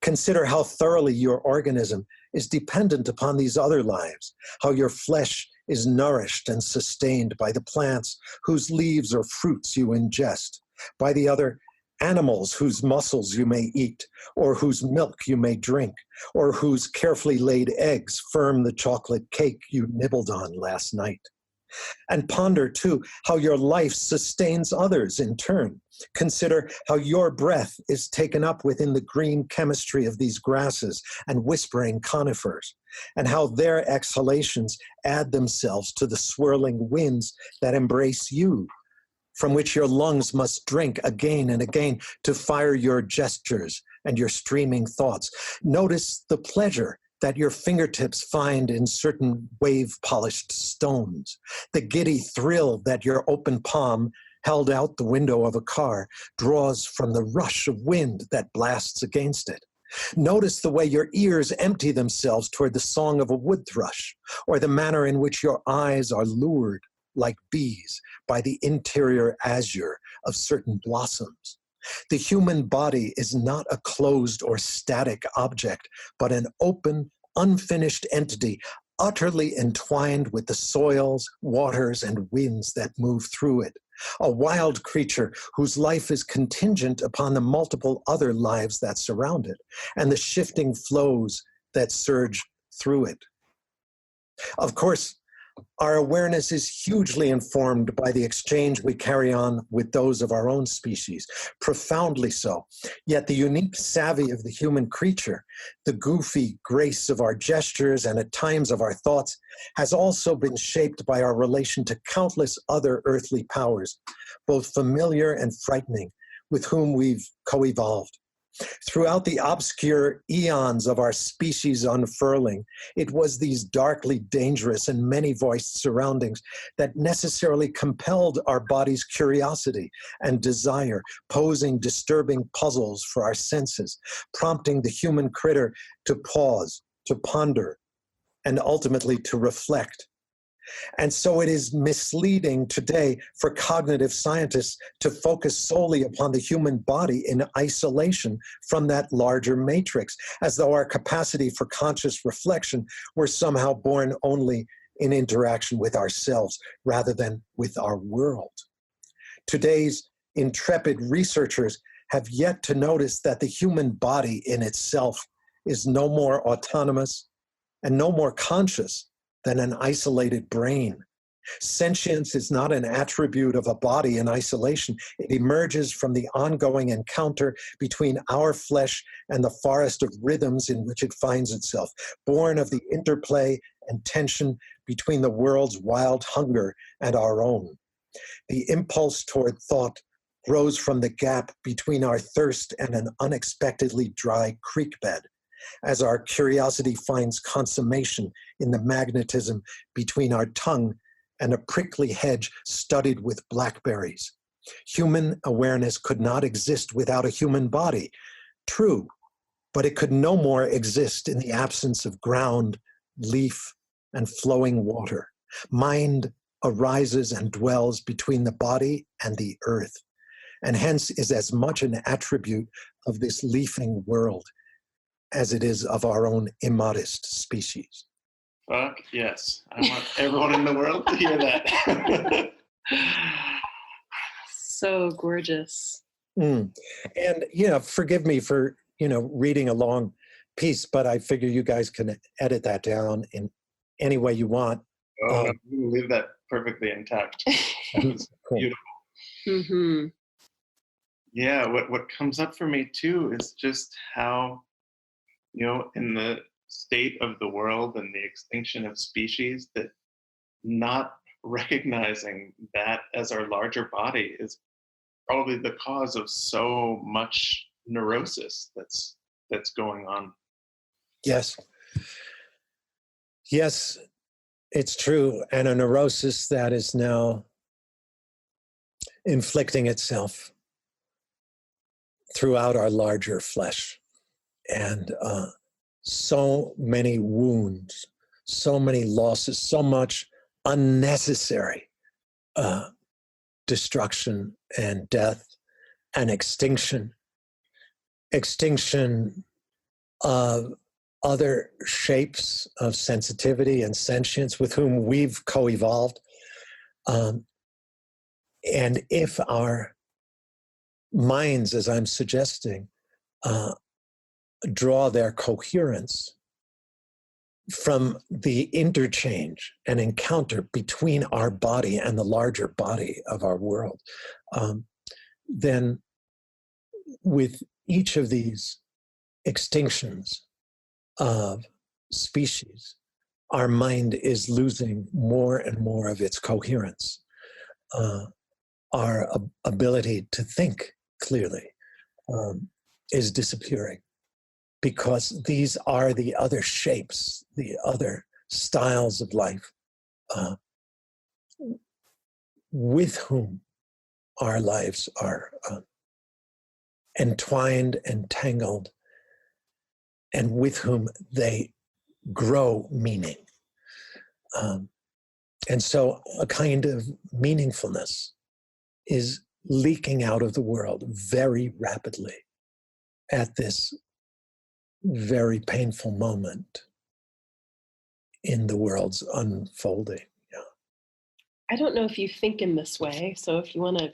Consider how thoroughly your organism is dependent upon these other lives, how your flesh is nourished and sustained by the plants whose leaves or fruits you ingest, by the other animals whose muscles you may eat, or whose milk you may drink, or whose carefully laid eggs firm the chocolate cake you nibbled on last night. And ponder, too, how your life sustains others in turn. Consider how your breath is taken up within the green chemistry of these grasses and whispering conifers, and how their exhalations add themselves to the swirling winds that embrace you, from which your lungs must drink again and again to fire your gestures and your streaming thoughts. Notice the pleasure that your fingertips find in certain wave-polished stones, the giddy thrill that your open palm, held out the window of a car, draws from the rush of wind that blasts against it. Notice the way your ears empty themselves toward the song of a wood thrush, or the manner in which your eyes are lured, like bees, by the interior azure of certain blossoms. The human body is not a closed or static object, but an open, unfinished entity, utterly entwined with the soils, waters, and winds that move through it. A wild creature whose life is contingent upon the multiple other lives that surround it, and the shifting flows that surge through it. Of course, our awareness is hugely informed by the exchange we carry on with those of our own species, profoundly so. Yet the unique savvy of the human creature, the goofy grace of our gestures and at times of our thoughts, has also been shaped by our relation to countless other earthly powers, both familiar and frightening, with whom we've co-evolved. Throughout the obscure eons of our species unfurling, it was these darkly dangerous and many-voiced surroundings that necessarily compelled our body's curiosity and desire, posing disturbing puzzles for our senses, prompting the human critter to pause, to ponder, and ultimately to reflect. And so it is misleading today for cognitive scientists to focus solely upon the human body in isolation from that larger matrix, as though our capacity for conscious reflection were somehow born only in interaction with ourselves rather than with our world. Today's intrepid researchers have yet to notice that the human body in itself is no more autonomous and no more conscious than an isolated brain. Sentience is not an attribute of a body in isolation. It emerges from the ongoing encounter between our flesh and the forest of rhythms in which it finds itself, born of the interplay and tension between the world's wild hunger and our own. The impulse toward thought grows from the gap between our thirst and an unexpectedly dry creek bed, as our curiosity finds consummation in the magnetism between our tongue and a prickly hedge studded with blackberries. Human awareness could not exist without a human body. True, but it could no more exist in the absence of ground, leaf, and flowing water. Mind arises and dwells between the body and the earth, and hence is as much an attribute of this leafing world as it is of our own immodest species. Fuck yes. I want everyone in the world to hear that. So gorgeous. And, forgive me for, reading a long piece, but I figure you guys can edit that down in any way you want. Oh, no, you leave that perfectly intact. It's Cool. beautiful. Mm-hmm. Yeah, what comes up for me too is just how, in the state of the world and the extinction of species, that not recognizing that as our larger body is probably the cause of so much neurosis that's going on. Yes. Yes, it's true. And a neurosis that is now inflicting itself throughout our larger flesh. And so many wounds, so many losses, so much unnecessary destruction and death and extinction of other shapes of sensitivity and sentience with whom we've co-evolved. And if our minds, as I'm suggesting, draw their coherence from the interchange and encounter between our body and the larger body of our world, then with each of these extinctions of species, our mind is losing more and more of its coherence. Our ability to think clearly is disappearing, because these are the other shapes, the other styles of life with whom our lives are entwined, entangled, and with whom they grow meaning. And so a kind of meaningfulness is leaking out of the world very rapidly at this very painful moment in the world's unfolding. Yeah. I don't know if you think in this way, so if you want to,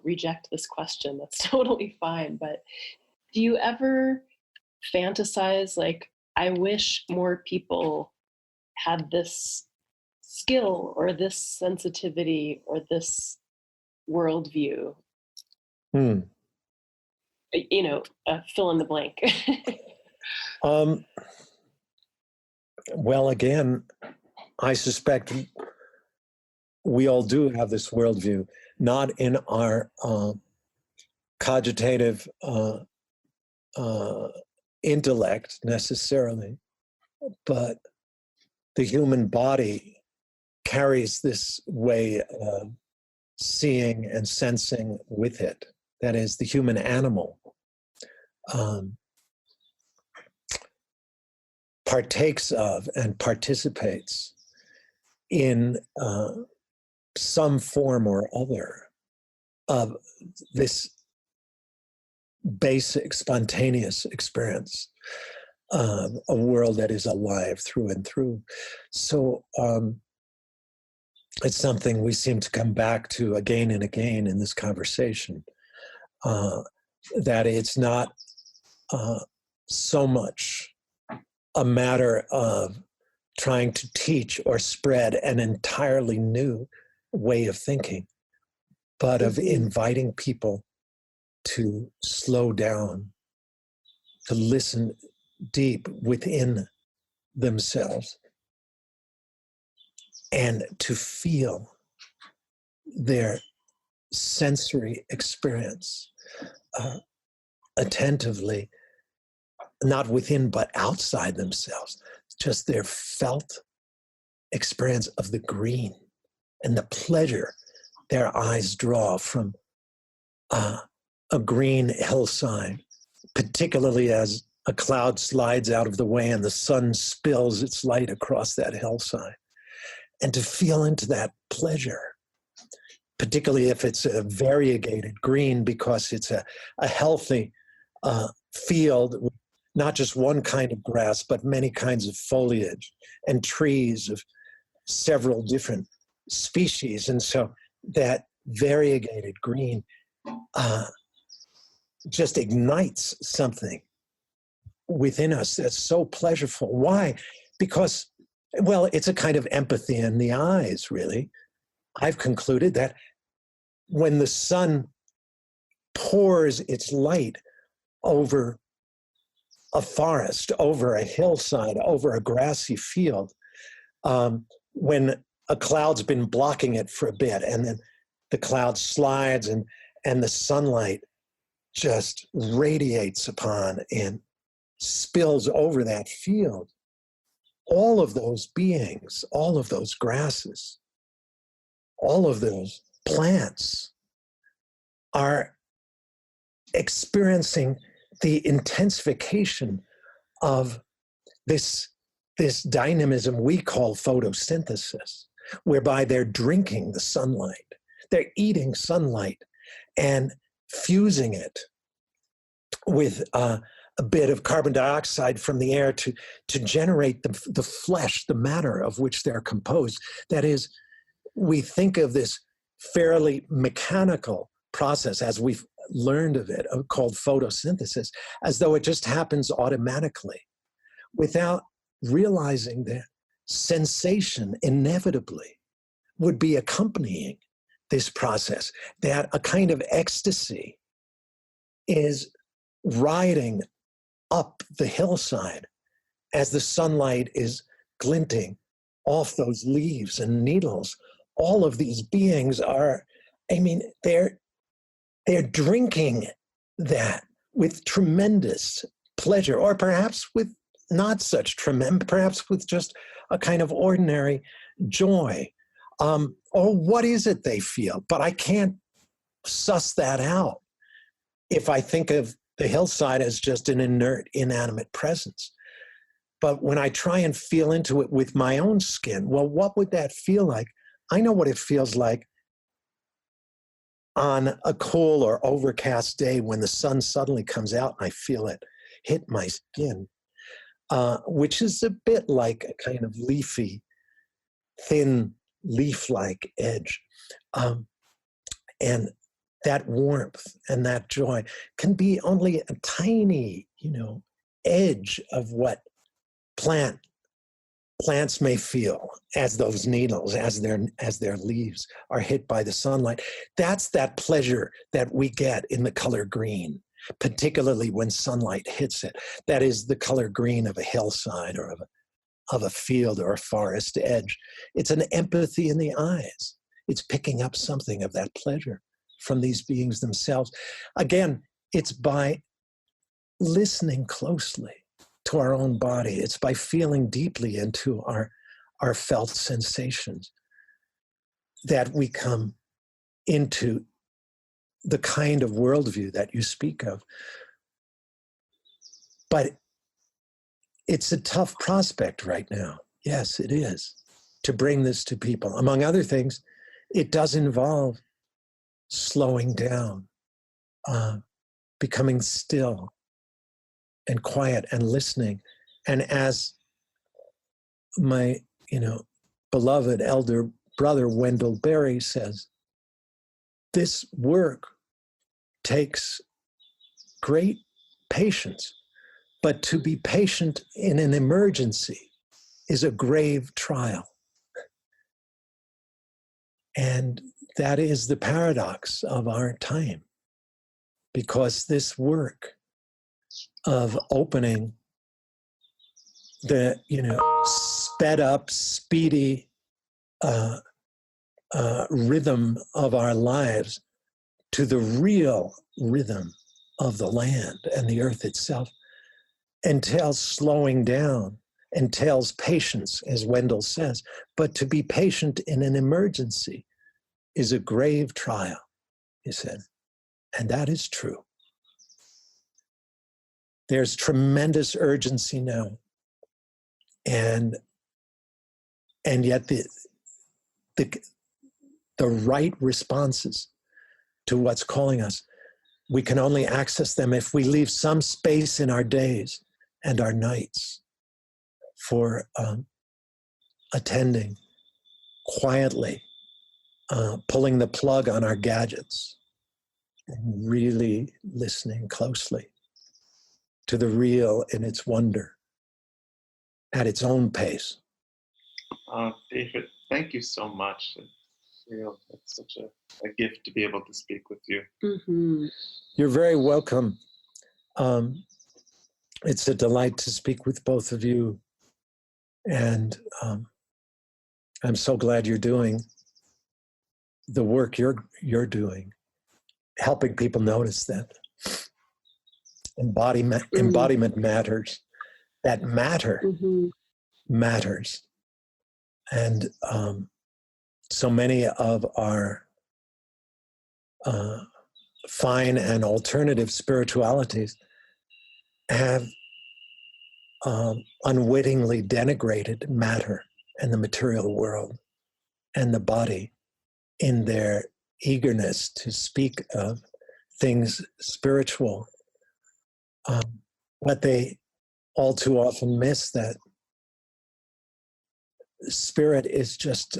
reject this question, that's totally fine. But do you ever fantasize like, I wish more people had this skill or this sensitivity or this worldview? Fill in the blank. Well, again, I suspect we all do have this worldview, not in our cogitative uh, intellect necessarily, but the human body carries this way of seeing and sensing with it. That is, the human animal partakes of and participates in some form or other of this basic, spontaneous experience of a world that is alive through and through. So it's something we seem to come back to again and again in this conversation, that it's not so much a matter of trying to teach or spread an entirely new way of thinking, but of inviting people to slow down, to listen deep within themselves, and to feel their sensory experience attentively, not within but outside themselves, just their felt experience of the green and the pleasure their eyes draw from a green hillside, particularly as a cloud slides out of the way and the sun spills its light across that hillside. And to feel into that pleasure, particularly if it's a variegated green, because it's a healthy field, not just one kind of grass, but many kinds of foliage and trees of several different species. And so that variegated green just ignites something within us that's so pleasureful. Why? Because, well, it's a kind of empathy in the eyes, really. I've concluded that when the sun pours its light over a forest, over a hillside, over a grassy field, when a cloud's been blocking it for a bit, and then the cloud slides and the sunlight just radiates upon and spills over that field, all of those beings, all of those grasses, all of those plants are experiencing the intensification of this dynamism we call photosynthesis, whereby they're drinking the sunlight, they're eating sunlight and fusing it with a bit of carbon dioxide from the air to generate the flesh, the matter of which they're composed. That is, we think of this fairly mechanical process, as we've learned of it, called photosynthesis, as though it just happens automatically, without realizing that sensation inevitably would be accompanying this process, that a kind of ecstasy is riding up the hillside as the sunlight is glinting off those leaves and needles. All of these beings are, I mean, they're drinking that with tremendous pleasure, or perhaps with not such tremendous, perhaps with just a kind of ordinary joy. Or what is it they feel? But I can't suss that out if I think of the hillside as just an inert, inanimate presence. But when I try and feel into it with my own skin, well, what would that feel like? I know what it feels like on a cool or overcast day when the sun suddenly comes out and I feel it hit my skin, which is a bit like a kind of leafy, thin, leaf-like edge. And that warmth and that joy can be only a tiny, edge of what plants may feel as those needles, as their leaves are hit by the sunlight. That's that pleasure that we get in the color green, particularly when sunlight hits it. That is the color green of a hillside or of a field or a forest edge. It's an empathy in the eyes. It's picking up something of that pleasure from these beings themselves. Again, it's by listening closely to our own body. It's by feeling deeply into our felt sensations that we come into the kind of worldview that you speak of. But it's a tough prospect right now. Yes, it is, to bring this to people. Among other things, it does involve slowing down, becoming still and quiet and listening. And as my, beloved elder brother Wendell Berry says, this work takes great patience, but to be patient in an emergency is a grave trial. And that is the paradox of our time, because this work of opening the, sped up, speedy rhythm of our lives to the real rhythm of the land and the earth itself entails slowing down, entails patience, as Wendell says. But to be patient in an emergency is a grave trial, he said. And that is true. There's tremendous urgency now. And yet the right responses to what's calling us, we can only access them if we leave some space in our days and our nights for attending quietly, pulling the plug on our gadgets, and really listening closely to the real in its wonder at its own pace. David, thank you so much. It's such a gift to be able to speak with you. Mm-hmm. You're very welcome. It's a delight to speak with both of you. And I'm so glad you're doing the work you're doing, helping people notice that embodiment matters. That matter matters. And so many of our fine and alternative spiritualities have unwittingly denigrated matter and the material world and the body in their eagerness to speak of things spiritual. But they all too often miss that spirit is just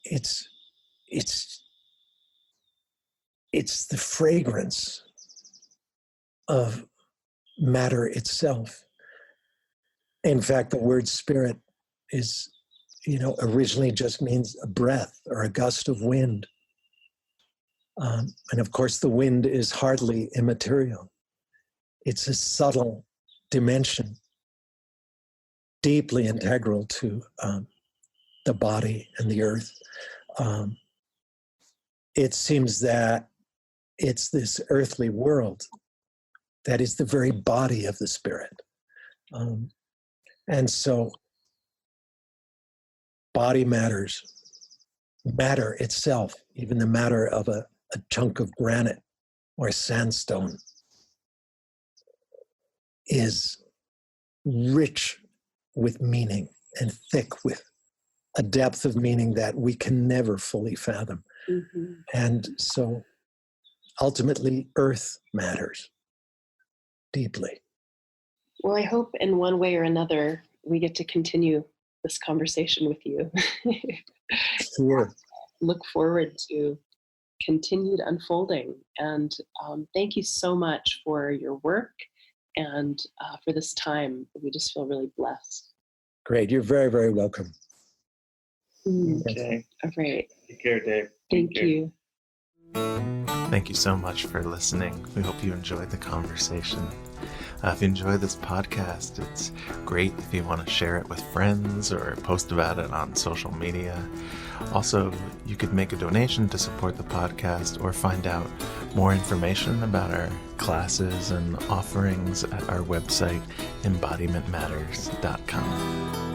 it's the fragrance of matter itself. In fact, the word spirit is, originally just means a breath or a gust of wind. And of course, the wind is hardly immaterial. It's a subtle dimension, deeply integral to the body and the earth. It seems that it's this earthly world that is the very body of the spirit. And so body matters. Matter itself, even the matter of a chunk of granite or sandstone, is rich with meaning and thick with a depth of meaning that we can never fully fathom. Mm-hmm. And so ultimately, earth matters deeply. Well, I hope in one way or another we get to continue this conversation with you. Sure. Look forward to continued unfolding. And thank you so much for your work and for this time. We just feel really blessed. Great. You're very, very welcome. Okay. All right. Take care, Dave. Thank you. Thank you so much for listening. We hope you enjoyed the conversation. If you enjoy this podcast, it's great if you want to share it with friends or post about it on social media. Also, you could make a donation to support the podcast or find out more information about our classes and offerings at our website, embodimentmatters.com.